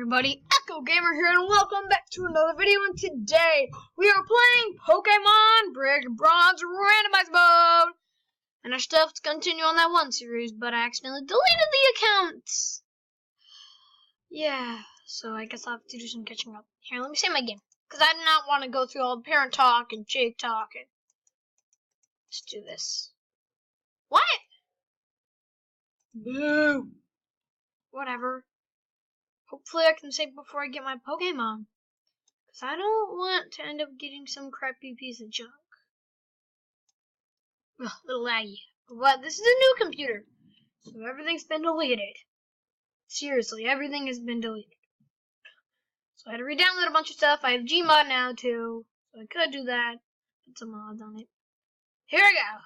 everybody, Echo Gamer here, and welcome back to another video. And today we are playing Pokemon Brick and Bronze Randomizer mode, and our stuff to continue on that one series, but I accidentally deleted the accounts. Yeah, so I guess I'll have to do some catching up. Here, let me save my game, because I do not want to go through all the parent talk and Jake talk. And let's do this. What? Boo. Whatever. Hopefully I can save before I get my Pokemon. Because I don't want to end up getting some crappy piece of junk. Ugh, a little laggy. But this is a new computer. So everything's been deleted. Seriously, everything has been deleted. So I had to re-download a bunch of stuff. I have Gmod now too. So I could do that. Put some mods on it. Here we go.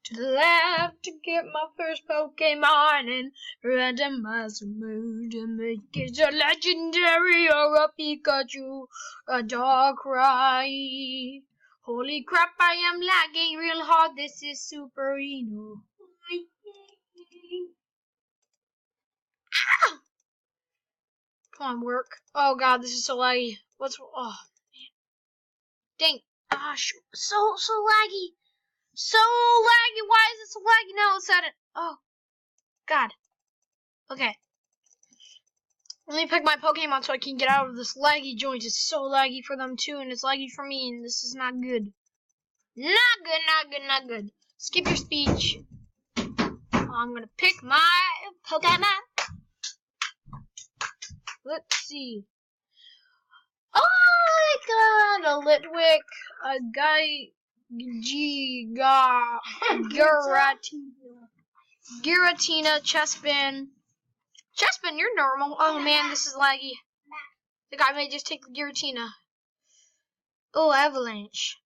To the left to get my first Pokemon and Randimiser mode to make it a legendary or a Pikachu, a Darkrai. Holy crap, I am lagging real hard. This is Super Reno. Ah! Come on, work. Oh god, this is so laggy. Oh man. Dang. Gosh, so laggy. So laggy. Why is it so laggy now all of a sudden? Oh, God. Okay. Let me pick my Pokemon so I can get out of this laggy joint. It's so laggy for them too, and it's laggy for me, and this is not good. Not good, not good, not good. Skip your speech. I'm gonna pick my Pokemon. Let's see. Oh, I got a Litwick, a GIRATINA, Chespin. Chespin, you're normal. Oh man, this is laggy. The guy may just take the Giratina. Oh, Avalanche.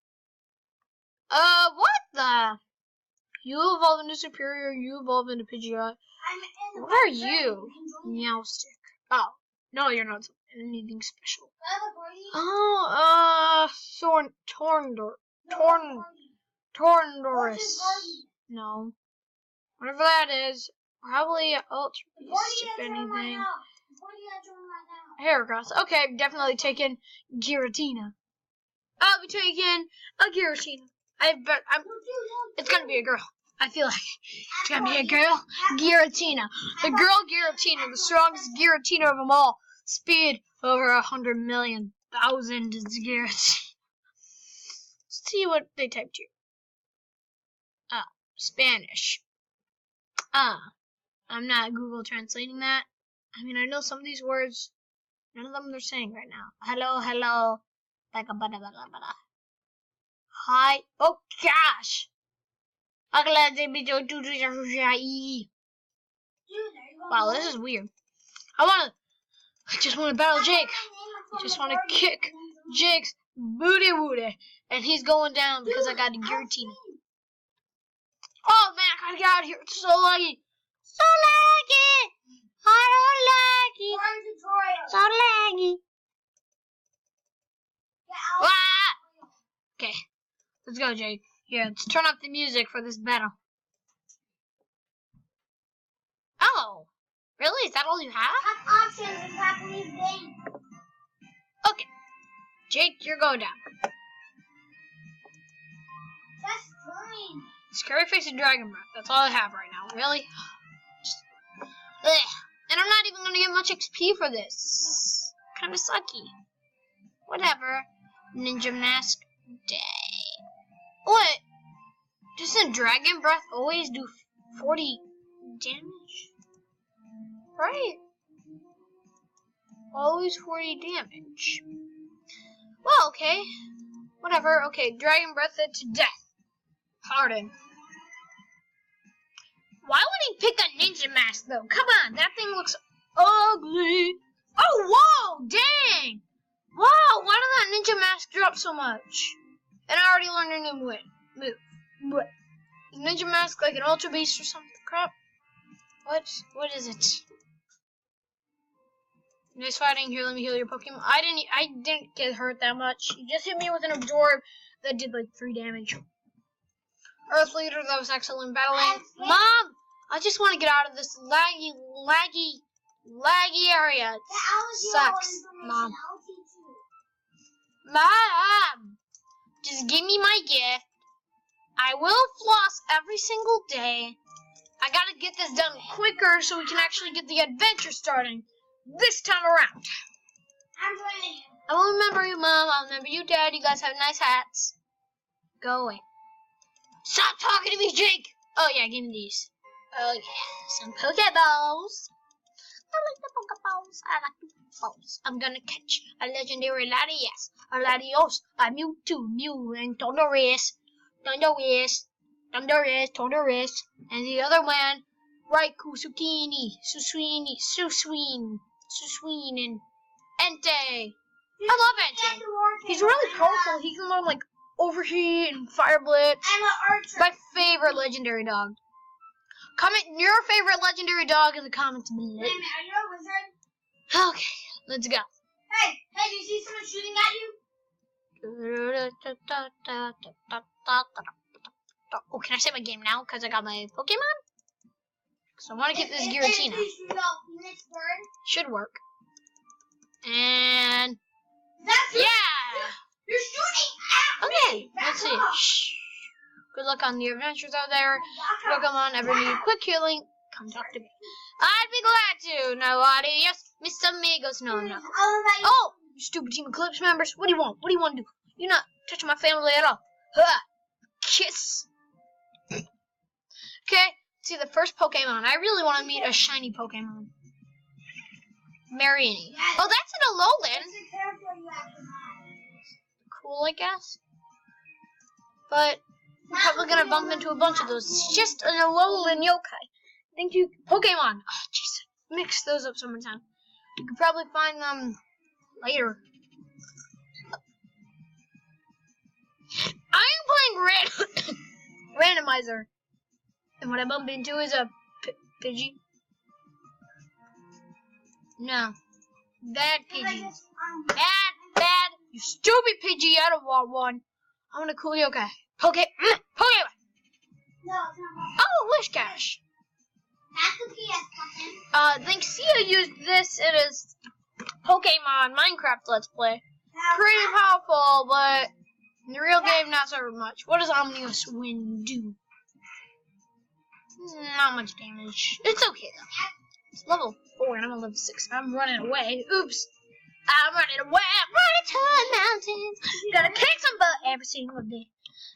What the? You evolve into Superior, you evolve into Pidgeot. What are you? Meowstick. Oh, no, you're not anything special. Oh, Torndoris. No. Whatever that is. Probably Ultra Beast, if anything. Heracross. Okay, I've definitely taken Giratina. I'll be taking a Giratina. It's gonna be a girl. I feel like it's gonna be a girl. Giratina. The girl Giratina, the strongest Giratina of them all. Speed over 100,000,000 is Giratina. Let's see what they typed here. Oh, Spanish. I'm not Google translating that. I mean, I know some of these words. None of them they're saying right now. Hello, hello. Hi. Oh gosh. Wow, this is weird. I just want to battle Jake. I just want to kick Jake's booty, and he's going down because I got a Giratina. Oh man, I gotta get out of here. It's so laggy. So laggy. I don't like it. So laggy. Ah! Okay, let's go, Jake. Here, let's turn up the music for this battle. Oh, really? Is that all you have? Okay, Jake, you're going down. Scary Face and Dragon Breath. That's all I have right now. Really? And I'm not even going to get much XP for this. Kind of sucky. Whatever. Ninja Mask Day. What? Doesn't Dragon Breath always do 40 damage? Right? Always 40 damage. Well, okay. Whatever. Okay, Dragon Breath it to death. Harden. Why would he pick a Ninja Mask though? Come on, that thing looks ugly. Oh, whoa, dang. Wow, why did that Ninja Mask drop so much? And I already learned a new move. What? Is Ninja Mask like an Ultra Beast or something? Crap. What is it? Nice fighting. Here, let me heal your Pokemon. I didn't get hurt that much. You just hit me with an Absorb that did like 3 damage. Earth Leader, that was excellent battling. Mom! I just want to get out of this laggy laggy area. It sucks, Mom. Mom, just give me my gift. I will floss every single day. I gotta get this done quicker so we can actually get the adventure starting this time around. I will remember you, Mom. I'll remember you, Dad. You guys have nice hats. Go away. Stop talking to me, Jake. Oh, yeah, give me these. Oh, yeah, some Pokeballs. I like the Pokeballs. I like the Pokeballs. I'm gonna catch a legendary Latias, a Latios, a Mewtwo, Mew, and Thundurus, and the other one, Raikou, Susween, and Entei. I love Entei. He's really powerful. He can learn, like, Overheat and Fire Blitz. My favorite legendary dog. Comment your favorite legendary dog in the comments below. Wait a minute, are you a wizard? Okay, let's go. Hey, do you see someone shooting at you? Oh, can I save my game now? Because I got my Pokemon? So I want to get this Giratina. Should work. And... yeah! You're shooting at me! Okay, let's see. Shh. Good luck on the adventures out there. Pokemon ever need quick healing? Come talk to me. I'd be glad to. No adios, Mr. Amigos. No, no. Oh, you stupid Team Eclipse members. What do you want? What do you want to do? You're not touching my family at all. Huh. Kiss. Okay, see the first Pokemon. I really want to meet a shiny Pokemon. Mariani. Oh, that's an Alolan. Cool, I guess. But we're probably gonna bump into a bunch of those. It's just an Alolan yokai. Thank you, Pokemon. Oh, jeez, mix those up so many times. You could probably find them later. I am playing Randimiser, and what I bump into is a Pidgey. No, bad Pidgey. Bad. You stupid Pidgey. I don't want one. I want a cool yokai. Pokemon. No, it's not. Oh, Wishcash. That's the PS button. I think Sia used this in his Pokemon Minecraft Let's Play. Pretty powerful, but in the real game, not so much. What does Omnius Wind do? Not much damage. It's okay, though. It's level 4, and I'm on level 6. I'm running away. Oops. I'm running away. I'm running to the mountains. Gonna kick some butt every single day.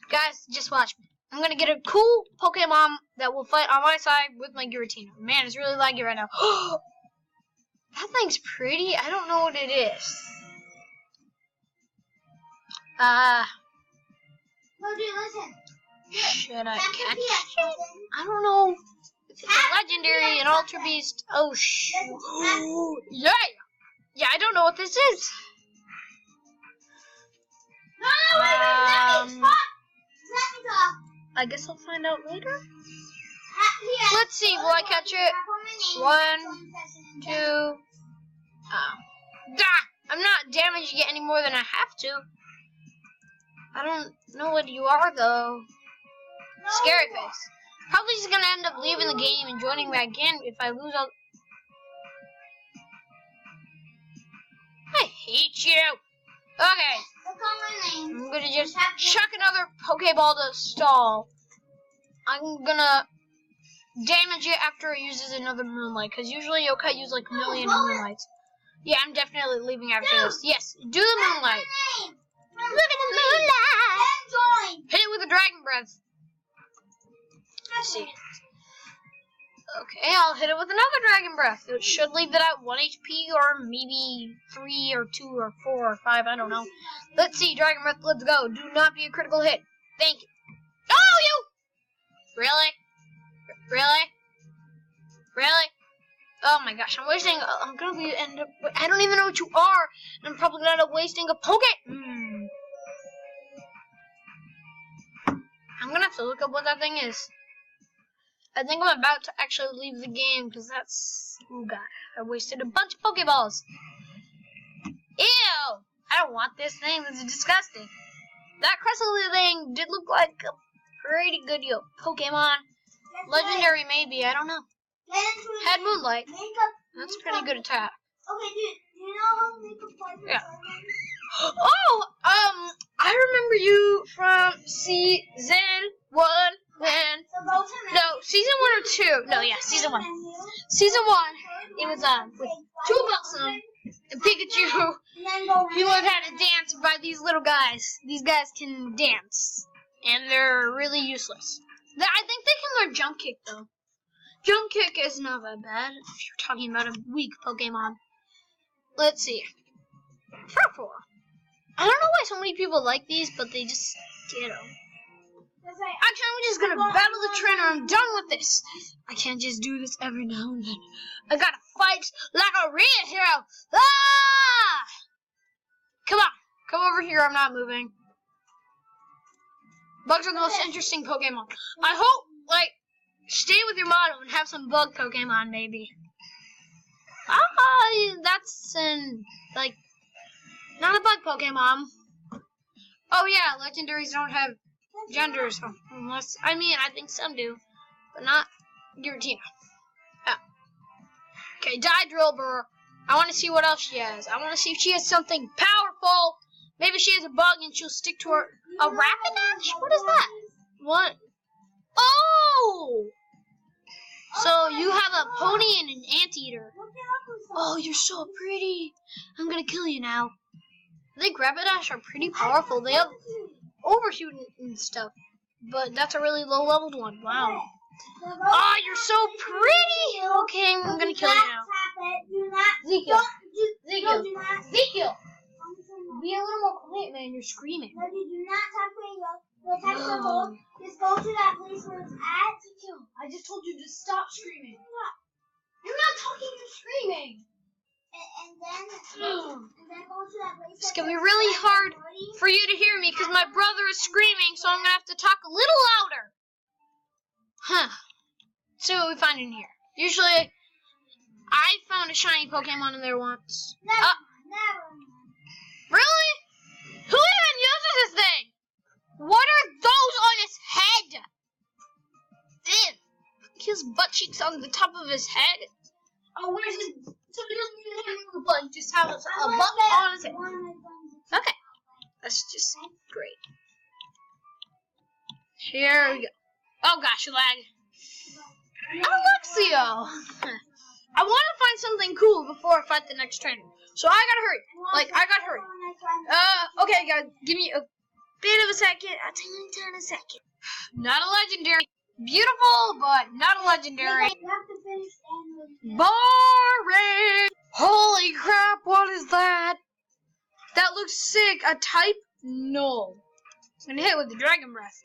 Guys, just watch me. I'm gonna get a cool Pokemon that will fight on my side with my Giratina. Man, it's really laggy right now. That thing's pretty. I don't know what it is. No, dude, listen. Should I catch it? I don't know. If it's a legendary, an Ultra Beast. Oh, shoot. Yeah! Yeah, I don't know what this is. No, wait, let me talk. I guess I'll find out later. Let's see, will I catch it? 1, 2. Oh. I'm not damaging it any more than I have to. I don't know what you are, though. Scary face. Probably just gonna end up leaving the game and joining back in if I lose all. I hate you. Okay. I'm gonna just chuck another Pokeball to stall. I'm gonna damage it after it uses another Moonlight, because usually yokai use like a million Moonlights. Yeah, I'm definitely leaving after this. Yes, do the Moonlight. Look at the Moonlight! Hit it with a Dragon Breath. Let's see. Okay, I'll hit it with another Dragon Breath. It should leave it at 1 HP or maybe 3 or 2 or 4 or 5. I don't know. Let's see, Dragon Breath, let's go. Do not be a critical hit. Thank you. Oh, you! Really? Really? Really? Oh my gosh, I'm wasting. I'm gonna be end up. I don't even know what you are, and I'm probably gonna end up wasting a I'm gonna have to look up what that thing is. I think I'm about to actually leave the game because that's. Oh god, I wasted a bunch of Pokeballs. Ew! I don't want this thing. This is disgusting. That Crystal thing did look like a pretty good Pokemon. Legendary maybe. I don't know. Had Moonlight. That's a pretty good attack. Okay, do you know how to make a fight? Yeah. Oh, I remember you from season 1 when... No, season 1 or 2. No, yeah, season 1. Season 1, it was, with 2 Buxom and Pikachu. He learned how to dance by these little guys. These guys can dance, and they're really useless. I think they can learn Jump Kick, though. Jump Kick is not that bad if you're talking about a weak Pokemon. Let's see. Furfur. I don't know why so many people like these, but they just get them. Actually, I'm just gonna battle the trainer. I'm done with this. I can't just do this every now and then. I gotta fight like a real hero. Ah! Come on. Come over here. I'm not moving. Bugs are the most interesting Pokemon. I hope, like, stay with your motto and have some bug Pokemon, maybe. That's like, not a bug Pokemon. Oh yeah, legendaries don't have genders, unless, I think some do, but not Giratina. Oh. Okay, Drillbur. I want to see what else she has. I want to see if she has something powerful. Maybe she has a bug and she'll stick to her. A Rapidash? What is that? What? Oh! So you have a pony and an anteater. Oh, you're so pretty. I'm gonna kill you now. I think Rapidash are pretty powerful. They have overshoot and stuff, but that's a really low-leveled one. Wow. Oh, you're so pretty. Okay, I'm gonna kill you now. Ezekiel. Be a little more quiet, man. You're screaming. No, you do not tap it. You'll tap the hole. Just go to that place where it's at. Ezekiel, I just told you to stop screaming. You're not talking, you're screaming. And then go to that place. It's gonna be really hard for you to hear me because my brother is screaming, so I'm gonna have to talk a little louder. Huh. See what we find in here. Usually, I found a shiny Pokemon in there once. Never. Really? Who even uses this thing? What are those on his head? Damn. His butt cheeks on the top of his head. Oh, where's his... Somebody doesn't even have a butt. Just have a butt on his head. Okay. That's just great. Here we go. Oh gosh, lag. Alexio! I want to find something cool before I fight the next trainer. So I gotta hurry. I gotta hurry. Okay, guys, give me a bit of a second. A tiny second. Not a legendary. Beautiful, but not a legendary. Boring! Holy crap, what is that? That looks sick. A type? No. I'm gonna hit it with the Dragon Breath.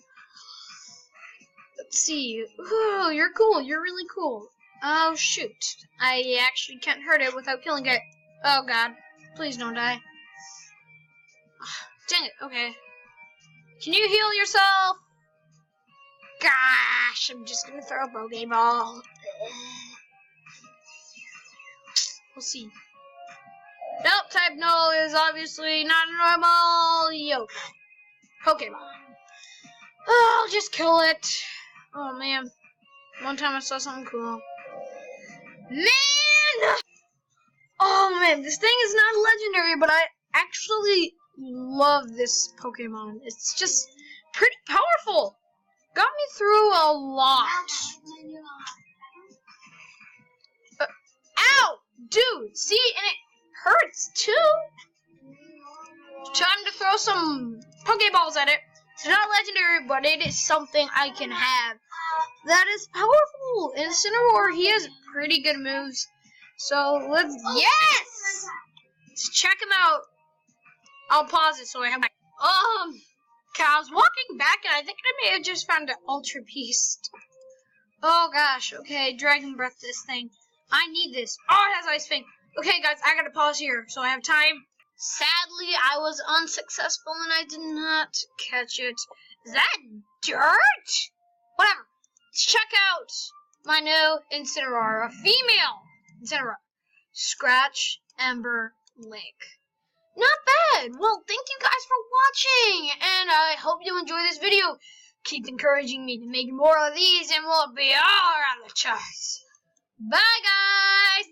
Let's see. Ooh, you're cool. You're really cool. Oh, shoot. I actually can't hurt it without killing it. Oh, God. Please don't die. Dang it. Okay. Can you heal yourself? Gosh, I'm just gonna throw a Pokeball. We'll see. Nope, type null is obviously not a normal Yokai Pokemon. Oh, I'll just kill it. Oh, man. One time I saw something cool. Man! Oh, man, this thing is not legendary, but I actually love this Pokemon. It's just pretty powerful. Got me through a lot. Ow! Dude, see? And it hurts, too. Time to throw some Pokeballs at it. It's not legendary, but it is something I can have. That is powerful. Incineroar, he has pretty good moves. So, let's... Yes! Let's check him out. I'll pause it so I have my... Okay, I was walking back and I think I may have just found an Ultra Beast. Oh gosh, okay, Dragon Breath this thing. I need this. Oh, it has Ice Fang. Okay guys, I gotta pause here so I have time. Sadly, I was unsuccessful and I did not catch it. Is that dirt? Whatever. Let's check out my new Incineroar, a female Incineroar. Scratch, Ember, Link. Not bad. Well, thank you guys for watching, and I hope you enjoy this video. Keep encouraging me to make more of these, and we'll be all around the charts. Bye, guys.